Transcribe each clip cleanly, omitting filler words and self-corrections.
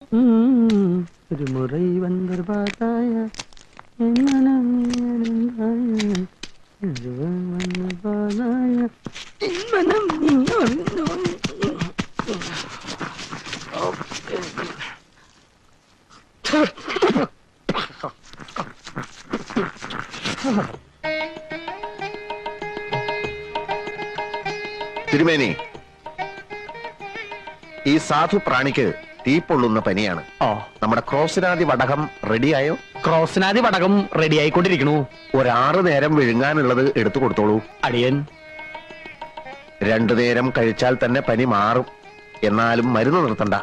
ഒരു മുறை വന്നൊരു പാതായ തിരുമേനി, ഈ സാധു പ്രാണിക്ക് തീപ്പൊള്ളുന്ന പനിയാണ്. നമ്മുടെ ക്രോസിനാദി വടകം റെഡിയായോ? ക്രോസിനാദി വടകം റെഡി ആയിക്കൊണ്ടിരിക്കണു. 6 നേരം വിഴുങ്ങാനുള്ളത് എടുത്തു കൊടുത്തോളൂ. അടിയൻ 2 നേരം കഴിച്ചാൽ തന്നെ പനി മാറും. എന്നാലും മരുന്ന് നിർത്തണ്ട.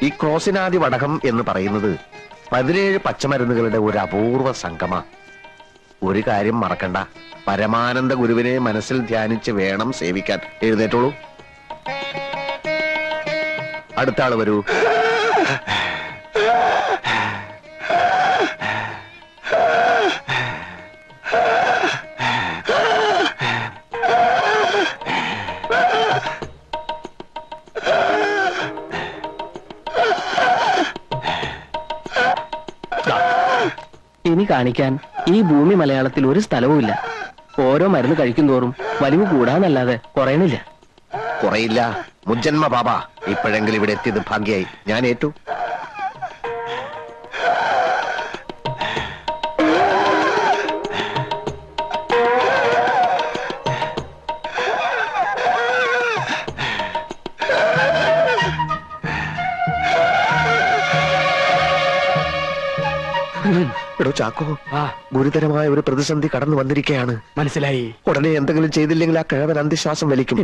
ഈ ക്രോസിനാദി വടകം എന്ന് പറയുന്നത് 17 പച്ചമരുന്നുകളുടെ ഒരു അപൂർവ സംഗമ. ഒരു കാര്യം മറക്കണ്ട, പരമാനന്ദ ഗുരുവിനെ മനസ്സിൽ ധ്യാനിച്ച് വേണം സേവിക്കാൻ. എഴുന്നേറ്റോളൂ. അടുത്ത ആള് വരൂ. ഇനി കാണിക്കാൻ ഈ ഭൂമി മലയാളത്തിൽ ഒരു സ്ഥലവുമില്ല. ഓരോ മരുന്ന് കഴിക്കും തോറും വലിവ് കൂടാന്നല്ലാതെ കുറയണില്ല. കുറയില്ല മുജ്ജന്മ ബാബ. ഇപ്പോഴെങ്കിലും ഇവിടെ എത്തിയത് ഭാഗ്യായി. ഞാൻ ഏറ്റു. എടോ ചാക്കോ, ഗുരുതരമായ ഒരു പ്രതിസന്ധി കടന്നു വന്നിരിക്കുകയാണ്. മനസ്സിലായി. ഉടനെ എന്തെങ്കിലും ചെയ്തില്ലെങ്കിൽ ആ കിഴവൻ അന്ത്യശ്വാസം വലിക്കും.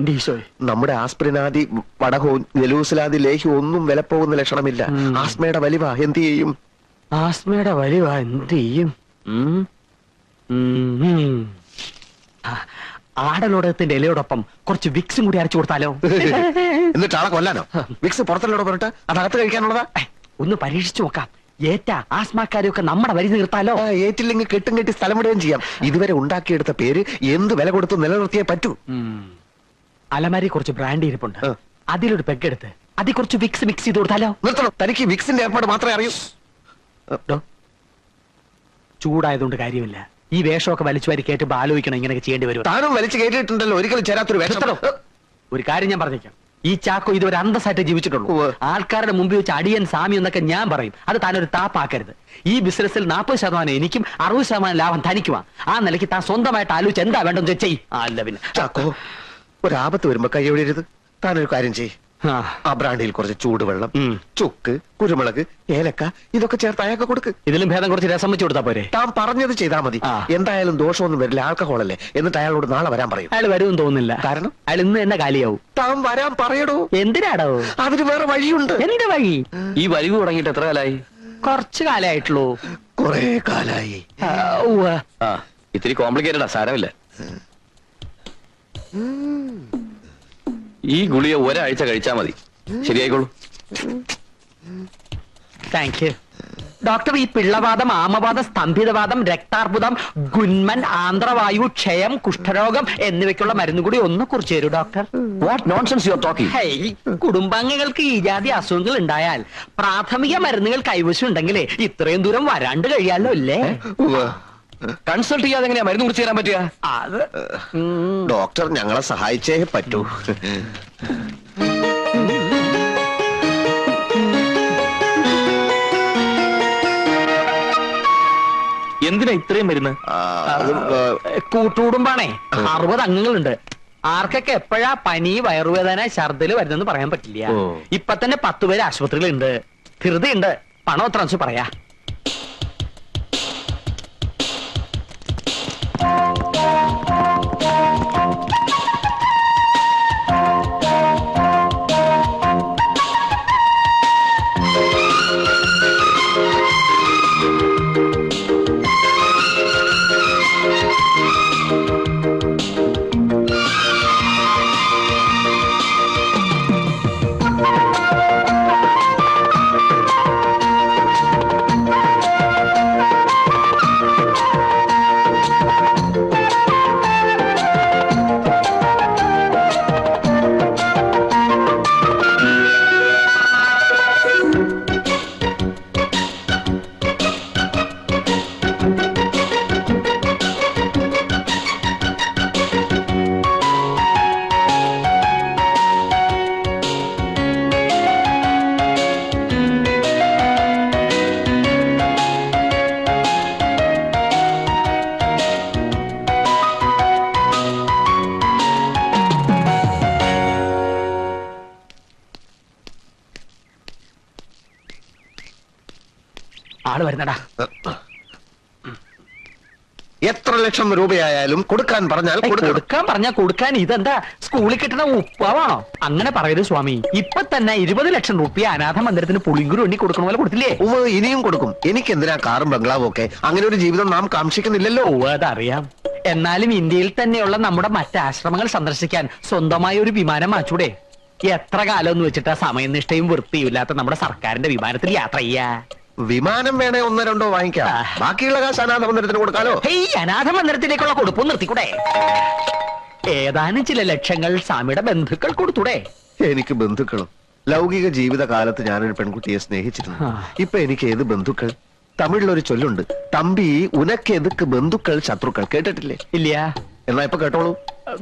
നമ്മുടെ ആസ്പിരിനാദി വടകവും ജലൂസിലാദി ലേഹ്യവും ഒന്നും വിലപ്പോകുന്ന ലക്ഷണമില്ല. ആസ്മയുടെ വലിവ എന്ത് ചെയ്യും? ആസ്മയുടെ വലിവ എന്ത് ചെയ്യും? ആടലോടകത്തിന്റെ ഇലയോടൊപ്പം കുറച്ച് വിക്സും കൂടി അരച്ചു കൊടുത്താലോ? എന്നിട്ട് ആളെ കൊല്ലാനോ? വിക്സ് പുറത്തല്ലോടെ പറഞ്ഞിട്ട് അതകത്ത് കഴിക്കാനുള്ളതാ. ഒന്ന് പരീക്ഷിച്ചു നോക്കാം. ഏറ്റ ആസ്മാക്കാരെയൊക്കെ നമ്മുടെ വരി നിർത്താലോ? ഏറ്റില്ലെങ്കിൽ കെട്ടും കെട്ടി സ്ഥലം വിടുകയും ചെയ്യാം. ഇതുവരെ ഉണ്ടാക്കിയെടുത്ത പേര് എന്ത് വില കൊടുത്ത് നിലനിർത്തിയേ പറ്റൂ. അലമാരി കുറച്ച് ബ്രാൻഡ് ഇരിപ്പുണ്ട്. അതിലൊരു പെഗ്ഗെടുത്ത് അതിൽ കുറച്ച് വിക്സ് മിക്സ് ചെയ്ത് കൊടുത്താലോ? നിർത്തണം. തനിക്ക് വിക്സിന്റെ ഏർപ്പാട് മാത്രമേ അറിയൂ. ചൂടായതുകൊണ്ട് കാര്യമില്ല. ഈ വേഷമൊക്കെ വലിച്ചു വാരി കേട്ടുമ്പോ ആലോചിക്കണം ഇങ്ങനെയൊക്കെ ചെയ്യേണ്ടി വരും. താനും വലിച്ചു കേട്ടിട്ടുണ്ടല്ലോ ഒരിക്കലും ചേരാത്തൊരു വേഷം. ഒരു കാര്യം ഞാൻ പറഞ്ഞേക്കാം. ഈ ചാക്കോ ഇതുവരെ അന്തസ്സായിട്ട് ജീവിച്ചിട്ടുള്ളൂ. ആൾക്കാരുടെ മുമ്പിൽ വെച്ച് അടിയൻ സാമി എന്നൊക്കെ ഞാൻ പറയും. അത് താനൊരു താപ്പാക്കരുത്. ഈ ബിസിനസ്സിൽ 40% എനിക്കും 60% ലാഭം തനിക്കുവാ. ആ നിലയ്ക്ക് താൻ സ്വന്തമായിട്ട് ആലോചിച്ച് എന്താ വേണ്ടെന്ന് ചെയ്യ്. അല്ല പിന്നെ ചാക്കോ, ഒരാപത്ത് വരുമ്പോ കൈ എവിടെയരുത്. താനൊരു കാര്യം ചെയ്യ്. ആ ബ്രാൻഡിയിൽ കുറച്ച് ചൂടുവെള്ളം, ചുക്ക്, കുരുമുളക്, ഏലക്ക ഇതൊക്കെ ചേർത്ത് അയാൾക്ക് കൊടുക്ക്. ഇതിലും ഭേദം കുറച്ച് രസം വെച്ച് കൊടുത്താ പോരെ? താൻ പറഞ്ഞത് ചെയ്താൽ മതി. എന്തായാലും ദോഷമൊന്നും വരില്ല. ആൽക്കഹോളല്ലേ. എന്നിട്ട് അയാളോട് നാളെ വരാൻ പറയും. അയാൾ വരുമെന്ന് തോന്നുന്നില്ല. കാരണം അയാൾ ഇന്ന് തന്നെ കാലിയാവും. താൻ വരാൻ പറയടോ. എന്തിനാടോ? അതിന് വേറെ വഴിയുണ്ട്. എന്ത് വഴി? ഈ വലിവ് തുടങ്ങിയിട്ട് എത്ര കാലായി? കുറച്ചു കാലായിട്ടുള്ളൂ. കൊറേ കാലായി. ഇത്തിരി കോംപ്ലിക്കേറ്റഡാ. സാരമില്ല. ഈ ഗുളിക ഒരാഴ്ച കഴിച്ചാ മതി. ശരിയായിക്കോളൂ. Thank you doctor. ഈ പിള്ളവാദം, ആമവാദം, സ്തംഭിതവാദം, രക്താർബുദം, ഗുന്മൻ, ആന്ത്രവായു, ക്ഷയം, കുഷ്ഠരോഗം എന്നിവയ്ക്കുള്ള മരുന്ന് കൂടി ഒന്ന് കുറിച്ച് തരൂ doctor. What nonsense you are talking? കുടുംബാംഗങ്ങൾക്ക് ഈ ജാതി അസുഖങ്ങൾ ഉണ്ടായാൽ പ്രാഥമിക മരുന്നുകൾ കൈവശം ഉണ്ടെങ്കിലേ ഇത്രയും ദൂരം വരാണ്ട് കഴിയാലോ അല്ലേ? കൺസൾട്ട് ചെയ്യാതെ എങ്ങനെയാ മരുന്ന് കുറിച്ച് തരാൻ പറ്റുക? അത് ഡോക്ടർ ഞങ്ങളെ സഹായിച്ചേ പറ്റൂ. എന്തിനാ ഇത്രയും മരുന്ന്? കൂട്ടുകുടുംബാണേ. 60 അംഗങ്ങളുണ്ട്. ആർക്കൊക്കെ എപ്പോഴാ പനി, വയറുവേദന, ഛർദില് വരുന്നെന്ന് പറയാൻ പറ്റില്ല. ഇപ്പൊ തന്നെ 10 പേര് ആശുപത്രിയിലുണ്ട്. ധൃതിയുണ്ട്. പണം എത്ര വെച്ച് പറയാ. ആള് വരുന്നടാ. എത്ര ലക്ഷം രൂപയായാലും കൊടുക്കാൻ പറഞ്ഞാൽ കൊടുക്കണം. കൊടുക്കാൻ പറഞ്ഞാ കൊടുക്കാൻ. ഇതെന്താ സ്കൂളിൽ കിട്ടുന്ന ഉപ്പാവാണോ? അങ്ങനെ പറയരുത് സ്വാമി. ഇപ്പൊ തന്നെ 20 ലക്ഷം രൂപ അനാഥ മന്ദിരത്തിന് പുളിങ്കുരു എണ്ണി കൊടുക്കണ പോലെ കൊടുത്തില്ലേ? ഇനിയും കൊടുക്കും. എനിക്ക് എന്തിനാ കാറും ബംഗ്ലാവും ഒക്കെ? അങ്ങനെ ഒരു ജീവിതം നാം കാക്ഷിക്കുന്നില്ലല്ലോ. അതറിയാം. എന്നാലും ഇന്ത്യയിൽ തന്നെയുള്ള നമ്മുടെ മറ്റ് ആശ്രമങ്ങൾ സന്ദർശിക്കാൻ സ്വന്തമായ ഒരു വിമാനം വാങ്ങിച്ചൂടെ? എത്ര കാലം എന്ന് വെച്ചിട്ടാ സമയനിഷ്ഠയും വൃത്തിയും ഇല്ലാത്ത നമ്മുടെ സർക്കാരിന്റെ വിമാനത്തിൽ യാത്ര ചെയ്യാ? വിമാനം വേണേ 1-2 വാങ്ങിക്കാം. ബാക്കിയുള്ള കാശ് അനാഥ മന്ദിരത്തിന് കൊടുക്കാലോ. അനാഥ മന്ദിരത്തിലേക്കുള്ള കൊടുപ്പും നിർത്തിക്കൂടെ? ഏതാനും ചില ലക്ഷങ്ങൾ സ്വാമിയുടെ ബന്ധുക്കൾ കൊടുത്തൂടെ? എനിക്ക് ബന്ധുക്കളും. ലൗകിക ജീവിത കാലത്ത് ഞാനൊരു പെൺകുട്ടിയെ സ്നേഹിച്ചിരുന്നു. ഇപ്പൊ എനിക്ക് ഏത് ബന്ധുക്കൾ? തമിഴിലൊരു ചൊല്ലുണ്ട്, തമ്പി ഉനക്ക് എതുക്ക് ബന്ധുക്കൾ ശത്രുക്കൾ. കേട്ടിട്ടില്ലേ? ഇല്ല. എന്നാ ഇപ്പൊ കേട്ടോളൂ.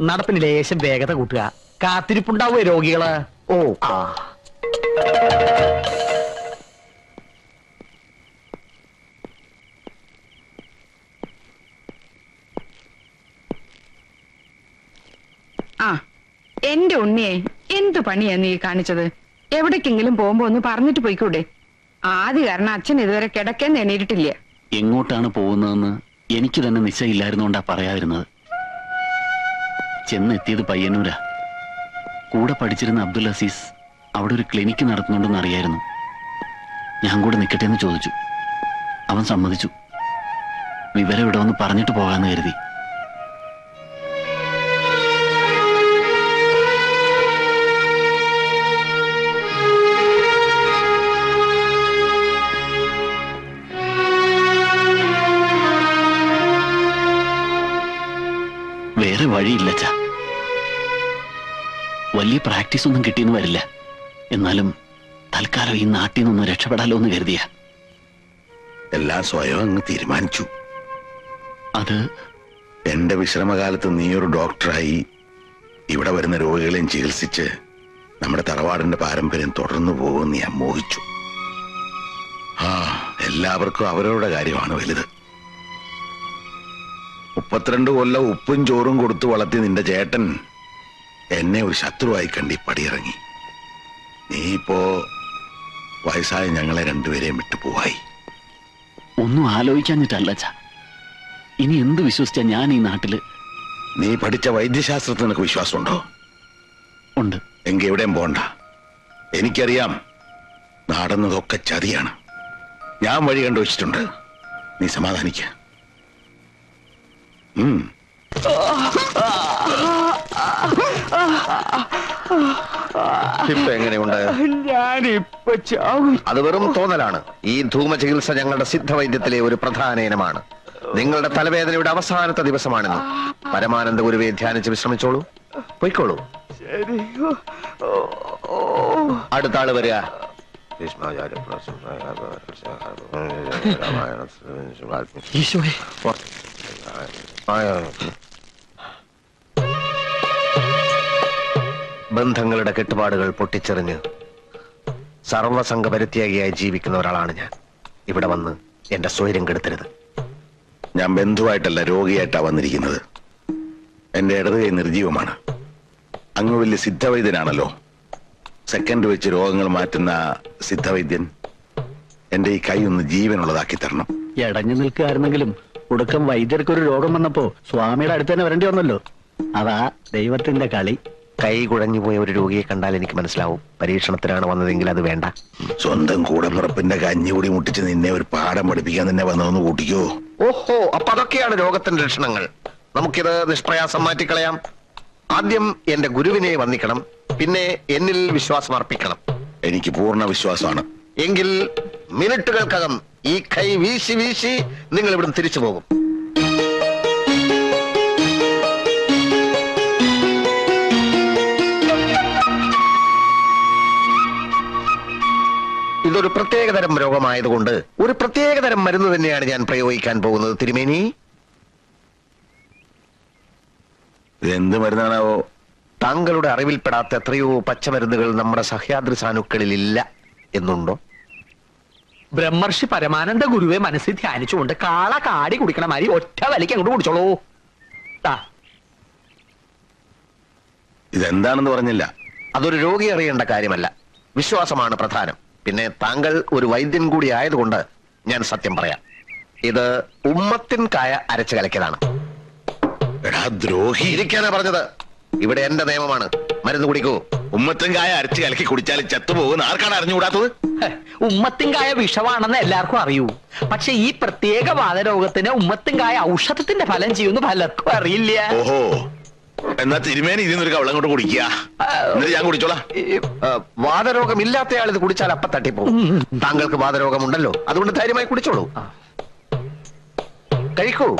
നടപ്പിന് ലേശം വേഗത കൂട്ടുക. കാത്തിരിപ്പുണ്ടാവുക രോഗികള്. ഓ എന്റെ ഉണ്ണിയെ എന്തു പണിയാ നീ കാണിച്ചത്? എവിടേക്കെങ്കിലും പോകുമ്പോ ഒന്ന് പറഞ്ഞിട്ട് പോയിക്കൂടെ? ആദ്യ കാരണം അച്ഛൻ ഇതുവരെ കിടക്കാൻ എണീറ്റിട്ടില്ല. എങ്ങോട്ടാണ് പോകുന്നതെന്ന് എനിക്ക് തന്നെ നിശ്ചയില്ലായിരുന്നോണ്ടാ പറയാതിരുന്നത്. ചെന്നെത്തിയത് പയ്യന്നൂരാ. കൂടെ പഠിച്ചിരുന്ന അബ്ദുൽ അസീസ് അവിടെ ഒരു ക്ലിനിക്ക് നടത്തുന്നുണ്ടെന്ന് അറിയായിരുന്നു. ഞാൻ കൂടെ നിൽക്കട്ടെ എന്ന് ചോദിച്ചു. അവൻ സമ്മതിച്ചു. വിവരം ഇവിടെ വന്ന് പറഞ്ഞിട്ട് പോകാന്ന് കരുതി. വേറെ വഴിയില്ലച്ചാ. വലിയ പ്രാക്ടീസ് ഒന്നും കിട്ടിയെന്ന് വരില്ല. എന്നാലും തൽക്കാലം ഈ നാട്ടിൽ നിന്നൊന്ന് രക്ഷപ്പെടാലോ എന്ന് കരുതിയ. എല്ലാം സ്വയം അങ്ങ് തീരുമാനിച്ചു. അത് എന്റെ വിശ്രമകാലത്ത് നീ ഒരു ഡോക്ടറായി ഇവിടെ വരുന്ന രോഗികളെയും ചികിത്സിച്ച് നമ്മുടെ തറവാടിന്റെ പാരമ്പര്യം തുടർന്നു പോകുമെന്ന് ഞാൻ മോഹിച്ചു. എല്ലാവർക്കും അവരവരുടെ കാര്യമാണ് വലുത്. 32 കൊല്ലം ഉപ്പും ചോറും കൊടുത്തു വളർത്തി നിന്റെ ചേട്ടൻ എന്നെ ഒരു ശത്രുവായി കണ്ടി പടിയിറങ്ങി. നീ ഇപ്പോ വയസ്സായ ഞങ്ങളെ രണ്ടുപേരെയും വിട്ടുപോവായി. ഒന്നും ആലോചിക്കാഞ്ഞിട്ടല്ല ചാ. ഇനി എന്ത് വിശ്വസിച്ചാ ഞാൻ ഈ നാട്ടില്? നീ പഠിച്ച വൈദ്യശാസ്ത്രത്തിൽ നിനക്ക് വിശ്വാസമുണ്ടോ? ഉണ്ട്. എങ്കിൽ എവിടെയും പോണ്ട. എനിക്കറിയാം നടന്നതൊക്കെ ചതിയാണ്. ഞാൻ വഴി കണ്ടുവച്ചിട്ടുണ്ട്. നീ സമാധാനിക്ക. ഇപ്പൊ എങ്ങനെയുണ്ട്? അത് വെറും തോന്നലാണ്. ഈ ധൂമ ചികിത്സ ഞങ്ങളുടെ സിദ്ധവൈദ്യത്തിലെ ഒരു പ്രധാന ഇനമാണ്. നിങ്ങളുടെ തലവേദനയുടെ അവസാനത്തെ ദിവസമാണെന്ന് പരമാനന്ദ ഗുരുവെ ധ്യാനിച്ച് വിശ്രമിച്ചോളൂ. പൊയ്ക്കോളൂ. അടുത്ത ആള് വരിക. ബന്ധങ്ങളുടെ കെട്ടുപാടുകൾ പൊട്ടിച്ചെറിഞ്ഞ് സർവസംഘ പരിത്യാഗിയായി ജീവിക്കുന്ന ഒരാളാണ് ഞാൻ. ഇവിടെ വന്ന് എന്റെ സ്വൈര്യം കെടുത്തരുത്. ഞാൻ ബന്ധുവായിട്ടല്ല രോഗിയായിട്ടാ വന്നിരിക്കുന്നത്. എന്റെ ഇടത് കൈ നിർജീവമാണ്. അങ്ങ് വലിയ സിദ്ധവൈദ്യനാണല്ലോ. സെക്കൻഡ് വെച്ച് രോഗങ്ങൾ മാറ്റുന്ന സിദ്ധവൈദ്യൻ എന്റെ ഈ കൈ ഒന്ന് ജീവനുള്ളതാക്കി തരണം. ഇടഞ്ഞു നിൽക്കുകയായിരുന്നെങ്കിലും ഒടുക്കം വൈദ്യർക്കൊരു രോഗം വന്നപ്പോ സ്വാമിയുടെ അടുത്ത് തന്നെ വരേണ്ടി വന്നല്ലോ. അതാ ദൈവത്തിന്റെ കളി. കൈ കുഴഞ്ഞുപോയ ഒരു രോഗിയെ കണ്ടാൽ എനിക്ക് മനസ്സിലാവും പരീക്ഷണത്തിനാണ് വന്നതെങ്കിൽ അത് വേണ്ട. സ്വന്തം കൂടപ്പിറപ്പിന്റെ കഞ്ഞികൂടി മുട്ടിച്ച് നിന്നെ ഒരു പാഠം പഠിപ്പിക്കാൻ തന്നെ വന്നതെന്ന് കൂട്ടിക്കോ. ഓഹോ, അപ്പൊ അതൊക്കെയാണ് രോഗത്തിന്റെ ലക്ഷണങ്ങൾ. നമുക്കിത് നിഷ്പ്രയാസം മാറ്റിക്കളയാം. ആദ്യം എന്റെ ഗുരുവിനെ വന്ദിക്കണം, പിന്നെ എന്നിൽ വിശ്വാസം അർപ്പിക്കണം. എനിക്ക് പൂർണ്ണ വിശ്വാസമാണ്. എങ്കിൽ മിനിറ്റുകൾക്കകം ഈ കൈ വീശി വീശി നിങ്ങൾ ഇവിടുന്ന് തിരിച്ചു പോകും. ഇതൊരു പ്രത്യേകതരം രോഗമായതുകൊണ്ട് ഒരു പ്രത്യേകതരം മരുന്ന് തന്നെയാണ് ഞാൻ പ്രയോഗിക്കാൻ പോകുന്നത്. തിരുമേനി, ഇതെന്ത് മരുന്നാണാവോ? താങ്കളുടെ അറിവിൽപ്പെടാത്ത എത്രയോ പച്ചമരുന്നുകൾ നമ്മുടെ സഹ്യാദ്രി സാനുക്കളിൽ ഇല്ല എന്നുണ്ടോ? ബ്രഹ്മർഷി പരമാനന്ദ ഗുരുവെ മനസ്സിൽ ധ്യാനിച്ചുകൊണ്ട് കാള കാടി കുടിക്കണ മാതിരി ഒറ്റ വലിക്ക് അങ്ങോട്ട് കുടിച്ചോളൂ. ഇതെന്താണെന്ന് പറഞ്ഞില്ല. അതൊരു രോഗി അറിയേണ്ട കാര്യമല്ല. വിശ്വാസമാണ് പ്രധാനം. പിന്നെ താങ്കൾ ഒരു വൈദ്യൻ കൂടി ആയതുകൊണ്ട് ഞാൻ സത്യം പറയാം. ഇത് ഉമ്മത്തിൻ കായ അരച്ചു കലക്കിയതാണ്. എടാ ദ്രോഹി, ഇരിക്കാനാ പറഞ്ഞത്. ഇവിടെ എന്റെ നിയമമാണ്. മരുന്ന് കുടിക്കൂ. ഉമ്മത്തും കായ അരച്ച് കലക്കി കുടിച്ചാൽ ചത്തുപോകുന്ന ആർക്കാണ് അറിഞ്ഞുകൂടാത്തത്? ഉമ്മത്തിൻകായ വിഷമാണെന്ന് എല്ലാവർക്കും അറിയൂ. പക്ഷെ ഈ പ്രത്യേക വാതരോഗത്തിന് ഉമ്മത്തിൻകായ ഔഷധത്തിന്റെ ഫലം ചെയ്യുന്ന പലർക്കും അറിയില്ല. ഓഹോ, എന്നാ തിരുമേനി ഇതിന്നൊരു കവളം കൊണ്ട് കുടിക്കുക. എന്നിട്ട് ഞാൻ കുടിച്ചോളാം. വാതരോഗമില്ലാത്തയാൾ ഇത് കുടിച്ചാൽ അപ്പ തട്ടിപ്പോകും. താങ്കൾക്ക് വാതരോഗമുണ്ടല്ലോ, അതുകൊണ്ട് ധൈര്യമായി കുടിച്ചോളൂ. കഴിക്കൂ.